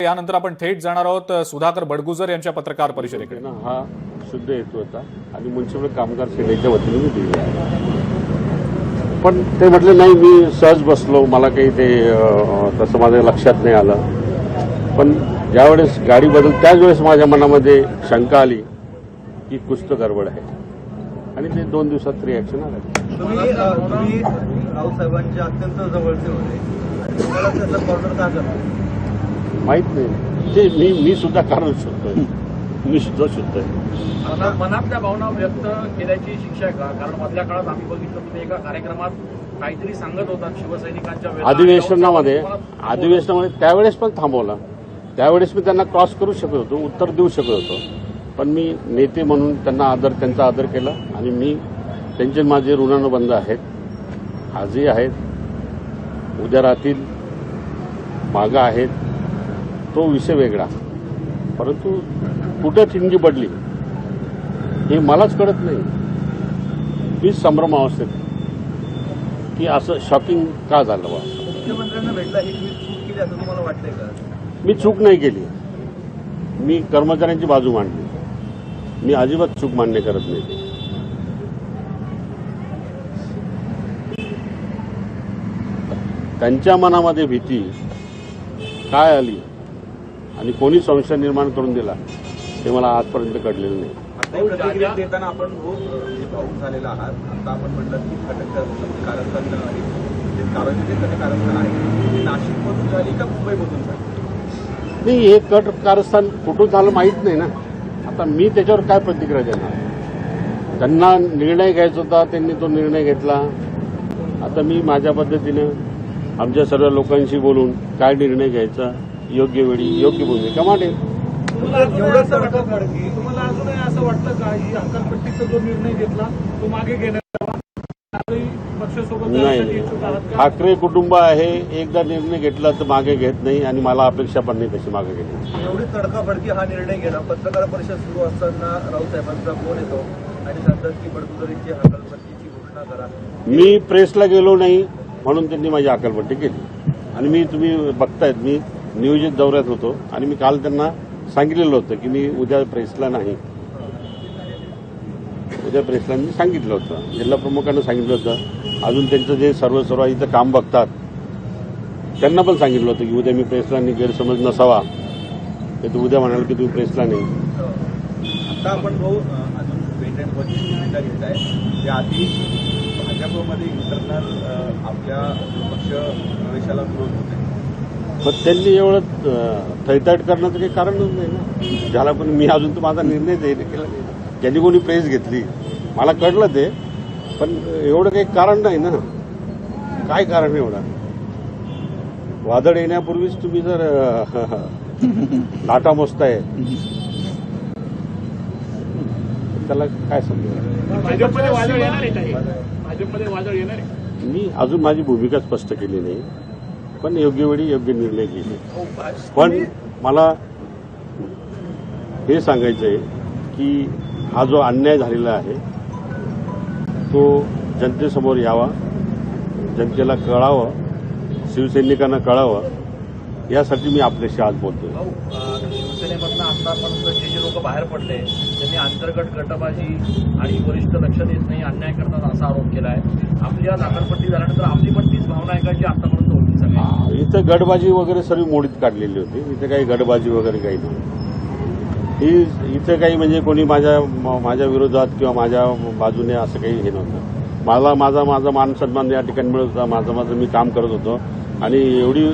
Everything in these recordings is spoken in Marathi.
यानंतर आपण थेट जाणार आहोत सुधाकर बडगुजर यांच्या पत्रकार परिषदेकडे. हा शुद्ध हेतू होता आणि म्युन्सिपल कामगार सेनेच्या वतीने मी दिली आहे. पण ते म्हटले नाही, मी सहज बसलो, मला काही ते तसं माझ्या लक्षात नाही आलं. पण ज्यावेळेस गाडी बदल त्याच वेळेस माझ्या मनामध्ये शंका आली की कुछ तो गडबड आहे आणि ते 2 दिवसात रिॲक्शन आलं. तुम्ही राऊत साहेबांच्या अत्यंत जवळचे होते आणि तुम्हाला त्याचा कॉर्नर का करतो माहित नाही. ते मी सुद्धा कारण शोधतोय, मी सुद्धा शोधतोय. मनातल्या भावना व्यक्त केल्याची शिक्षा आहे का? कारण मधल्या काळात आम्ही बघितलं तुम्ही एका कार्यक्रमात काहीतरी सांगत होता शिवसैनिकांच्या अधिवेशनामध्ये त्यावेळेस पण थांबवला. त्यावेळेस मी त्यांना क्रॉस करू शकत होतो, उत्तर देऊ शकत होतो. पण मी नेते म्हणून त्यांचा आदर केला आणि मी त्यांचे माझे ऋणानुबंध आहेत, आजही आहेत, उद्या राहतील, मागं आहेत. तो विषय वेगळा. परंतु कुठे ठिणगी पडली हे मलाच कळत नाही. मी संभ्रम अवस्थेत की असं शॉकिंग का झालं बा. मुख्यमंत्र्यांना भेटला ही चूक केली असं तुम्हाला वाटतंय का? मी चूक नाही केली. मी कर्मचाऱ्यांची बाजू मांडली. मी अजिबात चूक मान्य करत नाही. त्यांच्या मनामध्ये भीती काय आली आणि कोणी संशय निर्माण करून दिला ते मला आजपर्यंत कळलेलं नाही. आता प्रतिक्रिया देताना आपण भाऊक झालेला आहात. आता आपण म्हटलं की कारस्थान आहे, नाशिकमधून झाली का मुंबईमधून झाली? नाही, हे कारस्थान कुठून झालं माहीत नाही ना. आता मी त्याच्यावर काय प्रतिक्रिया देणार? त्यांना निर्णय घ्यायचा होता, त्यांनी तो निर्णय घेतला. आता मी माझ्या पद्धतीनं आमच्या सर्व लोकांशी बोलून काय निर्णय घ्यायचा योग्य वेळी योग्य भूमिका मांडेल. तुम्हाला अजूनही असं वाटतं का ही हकालपट्टीचा जो निर्णय घेतला तो मागे घेण्यात पक्षासोबत नाही, ठाकरे कुटुंब आहे. एकदा निर्णय घेतला तर मागे घेत नाही आणि मला अपेक्षा पण नाही तशी मागे घेतली. एवढी तडकाफडकी हा निर्णय घेणं, पत्रकार परिषद सुरू असताना राऊत साहेबांचा फोन येतो आणि सांगतात की बडगुजरीची हकालपट्टीची घोषणा करा. मी प्रेसला गेलो नाही म्हणून त्यांनी माझी हकालपट्टी केली. आणि तुम्ही बघतायत मी नियोजित दौऱ्यात होतो आणि मी काल त्यांना सांगितलेलं होतं की मी उद्या प्रेसला नाही. उद्या प्रेसला मी सांगितलं होतं, जिल्हा प्रमुखांना सांगितलं होतं. अजून त्यांचं जे सर्व इथं काम बघतात त्यांना पण सांगितलं होतं की उद्या मी प्रेसला नाही, गैरसमज नसावा. ते तू उद्या म्हणाल की तुम्ही प्रेसला नाही. आता आपण भाऊ अजून वेटेंटवरची भूमिका घेत आहे. त्याआधी भाजपमध्ये इंटरनल आपल्या पक्ष प्रवेशाला विरोध होते. मग त्यांनी एवढं थैताट करण्याचं काही कारणच नाही ना. ज्याला पण मी अजून तर माझा निर्णय केला नाही. ज्यांनी कोणी प्रेस घेतली मला कळलं ते, पण एवढं काही कारण नाही ना. काय कारण एवढं? वादळ येण्यापूर्वीच तुम्ही जर लाटा मोजताय त्याला काय समजेल? भाजपमध्ये वादळ येणार आहे. भाजपमध्ये वादळ येणार आहे. मी अजून माझी भूमिका स्पष्ट केली नाही, पण योग्य वेळी योग्य निर्णय घेतले. पण मला हे सांगायचं आहे की हा जो अन्याय झालेला आहे तो जनतेसमोर यावा, जनतेला कळावं, शिवसैनिकांना कळावं, यासाठी मी आपल्याशी आज बोलतोय. शिवसेनेमधनं आतापर्यंत जे लोक बाहेर पडले त्यांनी अंतर्गत गटबाजी आणि वरिष्ठ लक्ष देत नाही, अन्याय करतात असा आरोप केला आहे. आपली आज हकालपट्टी झाल्यानंतर आपली पण तीच भावना आहे का जी आतापर्यंत होती? सगळी इथं गडबाजी वगैरे सर्व मोडीत काढलेली होती. इथं काही गडबाजी वगैरे काही नाही. इथं काही म्हणजे कोणी माझ्या विरोधात किंवा माझ्या बाजूने असं काही हे नव्हतं. माझा मान सन्मान या ठिकाणी मिळत होता. माझं मी काम करत होतो आणि एवढी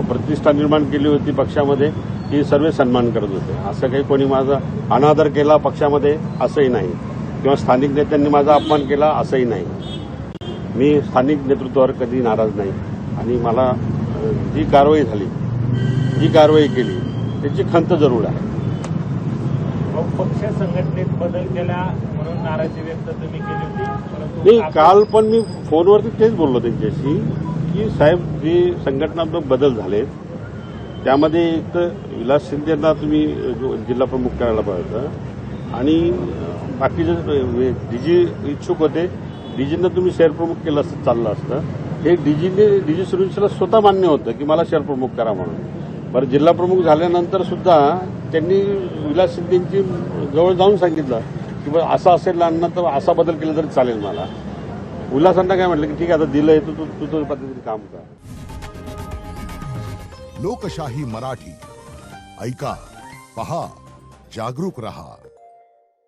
प्रतिष्ठा निर्माण केली होती पक्षामध्ये की सर्व सन्मान करत होते. असं काही कोणी माझा अनादर केला पक्षामध्ये असंही नाही, किंवा स्थानिक नेत्यांनी माझा अपमान केला असंही नाही. मी स्थानिक नेतृत्वावर कधी नाराज नाही आणि मला जी कारवाई झाली, जी कारवाई केली त्याची खंत जरूर आहे. पक्ष संघटनेत बदल केला म्हणून नाराजी व्यक्त तुम्ही केली होती, परंतु नाही, काल पण मी फोनवरती तेच बोललो त्यांच्याशी की साहेब, जे संघटनात्मक बदल झालेत त्यामध्ये एक तर विलास शिंदेंना तुम्ही जिल्हा प्रमुख करायला पाहिजे आणि बाकीचे डीजी इच्छुक होते, डीजींना तुम्ही शहर प्रमुख केलं असतं चाललं असतं. हे डीजी सुरेशला स्वतः मान्य होतं की मला शहर प्रमुख करा म्हणून. बरं, जिल्हा प्रमुख झाल्यानंतर सुद्धा त्यांनी विलास शिंदेची जवळ जाऊन सांगितलं की बरं असं असेल अण्णा तर असा बदल केला तरी चालेल मला. विलासांना काय म्हटलं की ठीक आहे आता दिलंय तू तुझं पद्धतीने काम कर. लोकशाही मराठी ऐका, पहा, जागरूक रहा.